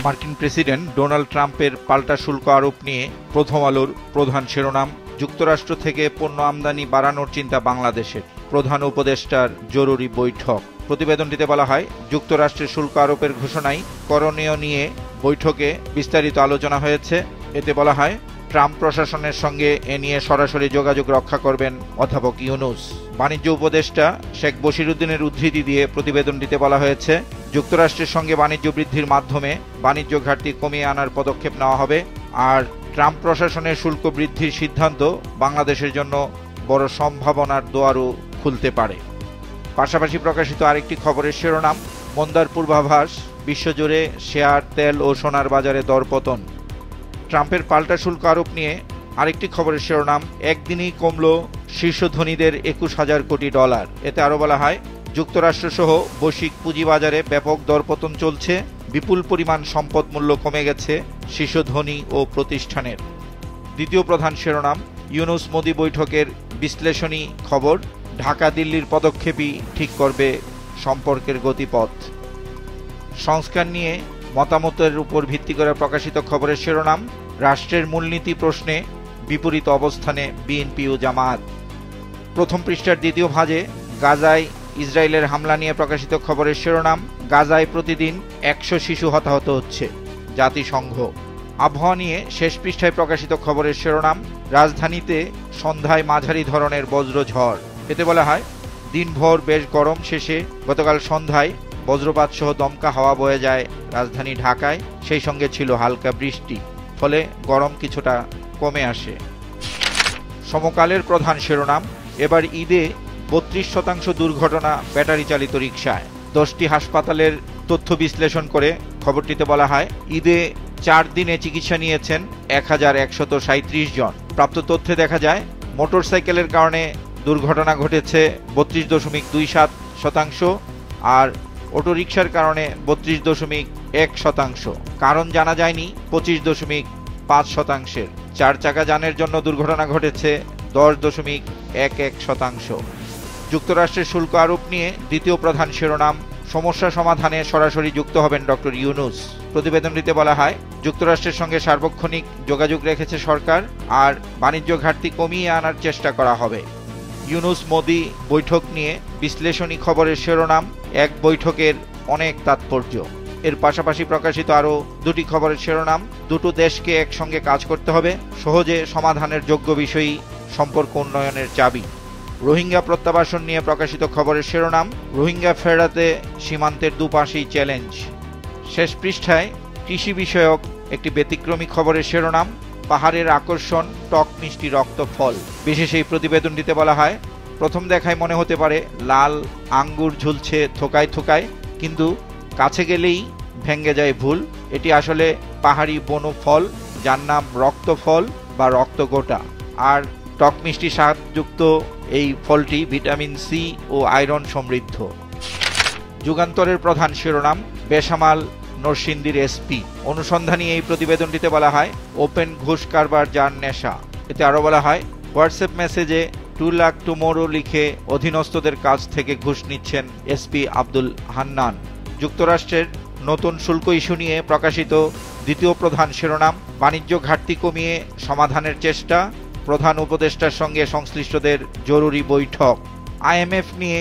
মার্কিন president Donald ট্রাম্পের পাল্টা শুল্ক আরোপ নিয়ে প্রথম আলোর প্রধান শিরোনাম, যুক্তরাষ্ট্র থেকে পণ্য আমদানি বাড়ানোর চিন্তা বাংলাদেশের, প্রধান উপদেষ্টার জরুরি বৈঠক। প্রতিবেদনটিতে বলা হয়, যুক্তরাষ্ট্রের শুল্ক আরোপের ঘোষণায় করণীয় নিয়ে বৈঠকে বিস্তারিত আলোচনা হয়েছে। এতে বলা হয়, ট্রাম্প প্রশাসনের সঙ্গে এ নিয়ে সরাসরি যোগাযোগ রক্ষা করবেন অধ্যাপক ইউনূস। বাণিজ্য উপদেষ্টা শেখ বশিরউদ্দিনের উদ্ধৃতি দিয়ে প্রতিবেদনটিতে বলা হয়েছে, যুক্তরাষ্ট্রের সঙ্গে বাণিজ্য বৃদ্ধির মাধ্যমে বাণিজ্য ঘাটতি কমিয়ে আনার পদক্ষেপ নেওয়া হবে। আর ট্রাম্প প্রশাসনের শুল্ক বৃদ্ধির সিদ্ধান্ত বাংলাদেশের জন্য বড় সম্ভাবনার দুয়ারও খুলতে পারে। পাশাপাশি প্রকাশিত আরেকটি খবরের শিরোনাম, মন্দার পূর্বাভাস, বিশ্বজুড়ে শেয়ার, তেল ও সোনার বাজারে দরপতন। ট্রাম্পের পাল্টা শুল্ক আরোপ নিয়ে আরেকটি খবরের শিরোনাম, একদিনেই কমল শীর্ষ ধনীদের 21,000 কোটি ডলার। এতে আরও বলা হয়, যুক্তরাষ্ট্রসহ বৈশ্বিক পুঁজিবাজারে ব্যাপক দরপতন চলছে, বিপুল পরিমাণ সম্পদ মূল্য কমে গেছে শীর্ষ ধনী ও প্রতিষ্ঠানের। দ্বিতীয় প্রধান শিরোনাম, ইউনূস মোদি বৈঠকের বিশ্লেষণী খবর, ঢাকা দিল্লির পদক্ষেপই ঠিক করবে সম্পর্কের গতিপথ। সংস্কার নিয়ে মতামতের উপর ভিত্তি করে প্রকাশিত খবরের শিরোনাম, রাষ্ট্রের মূলনীতি প্রশ্নে বিপরীত অবস্থানে বিএনপি ও জামায়াত। প্রথম পৃষ্ঠার দ্বিতীয় ভাঁজে গাজায় ইসরায়েলের হামলা নিয়ে প্রকাশিত খবরের শিরোনাম, গাজায় প্রতিদিন 100 শিশু হতাহত হচ্ছে, জাতিসংঘ। আবহাওয়া নিয়ে শেষ পৃষ্ঠায় প্রকাশিত খবরের শিরোনাম, রাজধানীতে সন্ধ্যায় মাঝারি ধরনের বজ্রঝড়। এতে বলা হয়, দিনভর বেশ গরম শেষে গতকাল সন্ধ্যায় বজ্রপাত সহ দমকা হাওয়া বয়ে যায় রাজধানী ঢাকায়, সেই সঙ্গে ছিল হালকা বৃষ্টি, ফলে গরম কিছুটা কমে আসে। সমকালের প্রধান শিরোনাম, এবার ঈদে 32% দুর্ঘটনা ব্যাটারি চালিত রিকশায়। 10টি হাসপাতালের তথ্য বিশ্লেষণ করে খবরটিতে বলা হয়, ঈদে 4 দিনে চিকিৎসা নিয়েছেন 1137 জন। প্রাপ্ত তথ্যে দেখা যায়, মোটরসাইকেলের কারণে দুর্ঘটনা ঘটেছে 32.27%, আর অটোরিকশার কারণে 32.1%। কারণ জানা যায়নি 25.5%। 4 চাকা যানের জন্য দুর্ঘটনা ঘটেছে 10.11%। যুক্তরাষ্ট্রের শুল্ক আরোপ নিয়ে দ্বিতীয় প্রধান শিরোনাম, সমস্যা সমাধানে সরাসরি যুক্ত হবেন ডক্টর ইউনূস। প্রতিবেদনটিতে বলা হয়, যুক্তরাষ্ট্রের সঙ্গে সার্বক্ষণিক যোগাযোগ রেখেছে সরকার, আর বাণিজ্য ঘাটতি কমিয়ে আনার চেষ্টা করা হবে। ইউনূস মোদি বৈঠক নিয়ে বিশ্লেষণী খবরের শিরোনাম, এক বৈঠকের অনেক তাৎপর্য। এর পাশাপাশি প্রকাশিত আরও দুটি খবরের শিরোনাম, দুটো দেশকে একসঙ্গে কাজ করতে হবে, সহজে সমাধানের যোগ্য বিষয়ই সম্পর্ক উন্নয়নের চাবি। রোহিঙ্গা প্রত্যাবাসন নিয়ে প্রকাশিত খবরের শিরোনাম, রোহিঙ্গা ফেরাতে সীমান্তের দুপাশেই চ্যালেঞ্জ। শেষ পৃষ্ঠায় কৃষি বিষয়ক একটি ব্যতিক্রমী খবরের শিরোনাম, পাহাড়ের আকর্ষণ, টক মিষ্টি রক্ত ফল। বিশেষ এই প্রতিবেদনটিতে বলা হয়, প্রথম দেখায় মনে হতে পারে লাল আঙ্গুর ঝুলছে থোকায় থোকায়, কিন্তু কাছে গেলেই ভেঙে যায় ভুল। এটি আসলে পাহাড়ি বনো ফল, যার নাম রক্তফল বা রক্তগোটা। আর টক মিষ্টি স্বাদযুক্ত এই ফলটি ভিটামিন সি ও আয়রন সমৃদ্ধ। যুগান্তরের প্রধান শিরোনাম, বেসামাল নরসিংদীর এসপি। অনুসন্ধানী এই প্রতিবেদনটিতে বলা হয়, ওপেন ঘুষ কারবার যার নেশা। এতে আরও বলা হয়, হোয়াটসঅ্যাপ মেসেজে 2 লাখ টুমোরো লিখে অধীনস্থদের কাছ থেকে ঘুষ নিচ্ছেন এসপি আব্দুল হান্নান। যুক্তরাষ্ট্রের নতুন শুল্ক ইস্যু নিয়ে প্রকাশিত দ্বিতীয় প্রধান শিরোনাম, বাণিজ্য ঘাটতি কমিয়ে সমাধানের চেষ্টা, প্রধান উপদেষ্টার সঙ্গে সংশ্লিষ্টদের জরুরি বৈঠক। আইএমএফ নিয়ে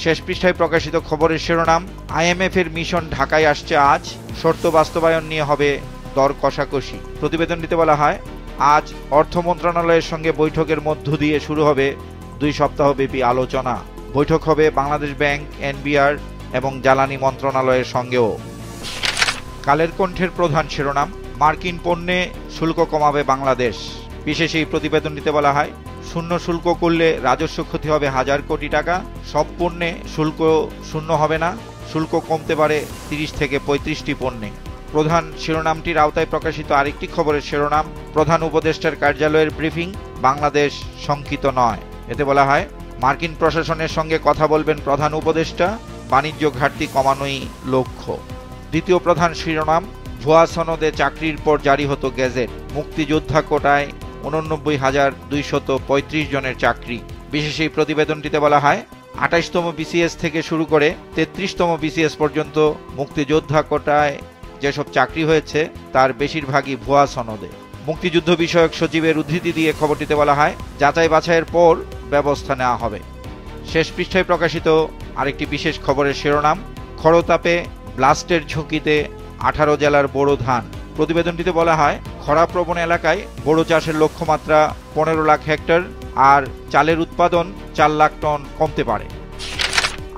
শেষ পৃষ্ঠায় প্রকাশিত খবরের শিরোনাম, আইএমএফ এর মিশন ঢাকায় আসছে আজ, শর্ত বাস্তবায়ন নিয়ে হবে দর কষাকষি। প্রতিবেদনটিতে বলা হয়, আজ অর্থ মন্ত্রণালয়ের সঙ্গে বৈঠকের মধ্য দিয়ে শুরু হবে 2 সপ্তাহব্যাপী আলোচনা। বৈঠক হবে বাংলাদেশ ব্যাংক, এনবিআর এবং জ্বালানি মন্ত্রণালয়ের সঙ্গেও। কালের কণ্ঠের প্রধান শিরোনাম, মার্কিন পণ্যে শুল্ক কমাবে বাংলাদেশ। বিশেষ এই প্রতিবেদনটিতে বলা হয়, শূন্য শুল্ক করলে রাজস্ব ক্ষতি হবে 1000 কোটি টাকা। সব পণ্যে শুল্ক শূন্য হবে না, শুল্ক কমতে পারে 30 থেকে 35টি পণ্যে। প্রধান শিরোনামটির আওতায় প্রকাশিত আরেকটি খবরের শিরোনাম, প্রধান উপদেষ্টার কার্যালয়ের ব্রিফিং, বাংলাদেশ শঙ্কিত নয়। এতে বলা হয়, মার্কিন প্রশাসনের সঙ্গে কথা বলবেন প্রধান উপদেষ্টা, বাণিজ্য ঘাটতি কমানোই লক্ষ্য। দ্বিতীয় প্রধান শিরোনাম, ভুয়া সনদে চাকরির পর জারি হতো গেজেট, মুক্তিযোদ্ধা কোটায় 89,235 জনের চাকরি। বিশেষ এই প্রতিবেদনটিতে বলা হয়, 28তম বিসিএস থেকে শুরু করে 33তম বিসিএস পর্যন্ত মুক্তিযোদ্ধা কোটায় যেসব চাকরি হয়েছে তার বেশিরভাগই ভুয়া সনদে। মুক্তিযুদ্ধ বিষয়ক সচিবের উদ্ধৃতি দিয়ে খবরটিতে বলা হয়, যাচাই বাছাইয়ের পর ব্যবস্থা নেওয়া হবে। শেষ পৃষ্ঠায় প্রকাশিত আরেকটি বিশেষ খবরের শিরোনাম, খরতাপে ব্লাস্টের ঝুঁকিতে 18 জেলার বোরো ধান। প্রতিবেদনটিতে বলা হয়, খরাপ্রবণ এলাকায় বোরো চাষের লক্ষ্যমাত্রা 15 লাখ হেক্টর, আর চালের উৎপাদন 4 লাখ টন কমতে পারে।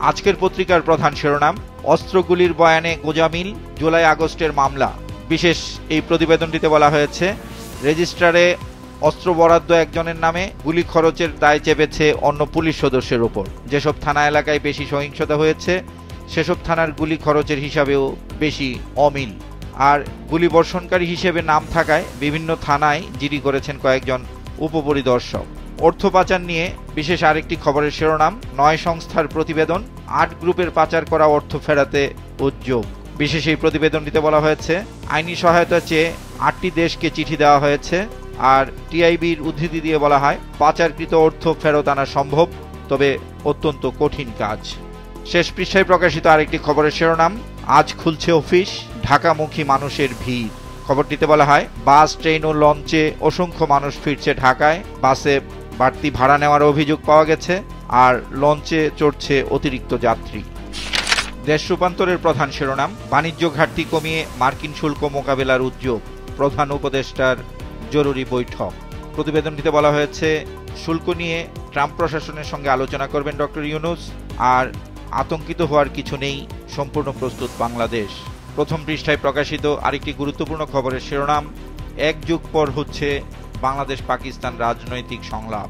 আজকের পত্রিকার প্রধান শিরোনাম, অস্ত্রগুলির বয়ানে গোজামিল, জুলাই আগস্টের মামলা। বিশেষ এই প্রতিবেদনটিতে বলা হয়েছে, রেজিস্ট্রারে অস্ত্র বরাদ্দ একজনের নামে, গুলি খরচের দায় চেপেছে অন্য পুলিশ সদস্যের ওপর। যেসব থানা এলাকায় বেশি সহিংসতা হয়েছে সেসব থানার গুলি খরচের হিসাবেও বেশি অমিল। আর গুলি বর্ষণকারী হিসেবে নাম থাকায় বিভিন্ন থানায় জিডি করেছেন কয়েকজন উপপরিদর্শক। অর্থ পাচার নিয়ে বিশেষ আরেকটি খবরের শিরোনাম, 9 সংস্থার প্রতিবেদন, 8 গ্রুপের পাচার করা অর্থ ফেরাতে উদ্যোগ। বিশেষ এই প্রতিবেদনটিতে বলা হয়েছে, আইনি সহায়তা চেয়ে 8টি দেশকে চিঠি দেওয়া হয়েছে। আর টিআইবির উদ্ধৃতি দিয়ে বলা হয়, পাচারকৃত অর্থ ফেরত আনা সম্ভব, তবে অত্যন্ত কঠিন কাজ। শেষ পৃষ্ঠায় প্রকাশিত আরেকটি খবরের শিরোনাম, আজ খুলছে অফিস, ঢাকামুখী মানুষের ভিড়। খবরটিতে বলা হয়, বাস, ট্রেন ও লঞ্চে অসংখ্য মানুষ ফিরছে ঢাকায়। বাসে বাড়তি ভাড়া নেওয়ার অভিযোগ পাওয়া গেছে, আর লঞ্চে চড়ছে অতিরিক্ত যাত্রী। দেশ রূপান্তরের প্রধান শিরোনাম, বাণিজ্য ঘাটতি কমিয়ে মার্কিন শুল্ক মোকাবেলার উদ্যোগ, প্রধান উপদেষ্টার জরুরি বৈঠক। প্রতিবেদনটিতে বলা হয়েছে, শুল্ক নিয়ে ট্রাম্প প্রশাসনের সঙ্গে আলোচনা করবেন ডক্টর ইউনূস, আর আতঙ্কিত হওয়ার কিছু নেই, সম্পূর্ণ প্রস্তুত বাংলাদেশ। প্রথম পৃষ্ঠায় প্রকাশিত আরেকটি গুরুত্বপূর্ণ খবরের শিরোনাম, 1 যুগ পর হচ্ছে বাংলাদেশ পাকিস্তান রাজনৈতিক সংলাপ।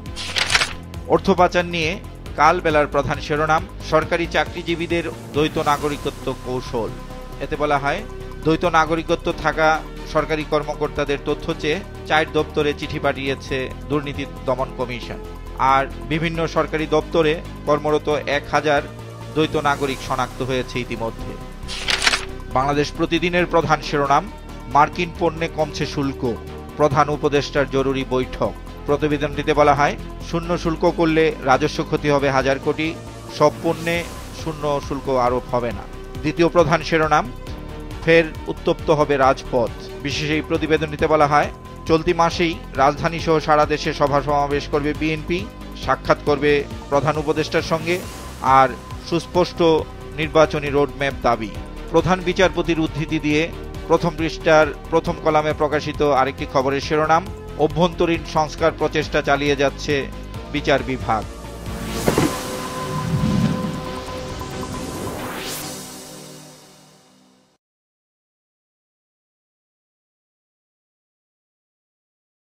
অর্থ পাচার নিয়ে কাল বেলার প্রধান শিরোনাম, সরকারি চাকরিজীবীদের দ্বৈত নাগরিকত্ব কৌশল। এতে বলা হয়, দ্বৈত নাগরিকত্ব থাকা সরকারি কর্মকর্তাদের তথ্য চেয়ে 4 দপ্তরে চিঠি পাঠিয়েছে দুর্নীতি দমন কমিশন। আর বিভিন্ন সরকারি দপ্তরে কর্মরত 1000 দ্বৈত নাগরিক শনাক্ত হয়েছে ইতিমধ্যে। বাংলাদেশ প্রতিদিনের প্রধান শিরোনাম, মার্কিন পণ্যে কমছে শুল্ক, প্রধান উপদেষ্টার জরুরি বৈঠক। প্রতিবেদনটিতে বলা হয়, শূন্য শুল্ক করলে রাজস্ব ক্ষতি হবে 1000 কোটি, সব পণ্যে শূন্য শুল্ক আরোপ হবে না। দ্বিতীয় প্রধান শিরোনাম, ফের উত্তপ্ত হবে রাজপথ। বিশেষ এই প্রতিবেদনটিতে বলা হয়, চলতি মাসেই রাজধানী সহ সারা দেশে সভা সমাবেশ করবে বিএনপি, সাক্ষাৎ করবে প্রধান উপদেষ্টার সঙ্গে, আর সুস্পষ্ট নির্বাচনী রোডম্যাপ দাবি। প্রধান বিচারপতির উদ্ধৃতি দিয়ে প্রথম পৃষ্ঠার প্রথম কলামে প্রকাশিত আরেকটি খবরের শিরোনাম, অভ্যন্তরীণ সংস্কার প্রচেষ্টা চালিয়ে যাচ্ছে বিচার বিভাগ।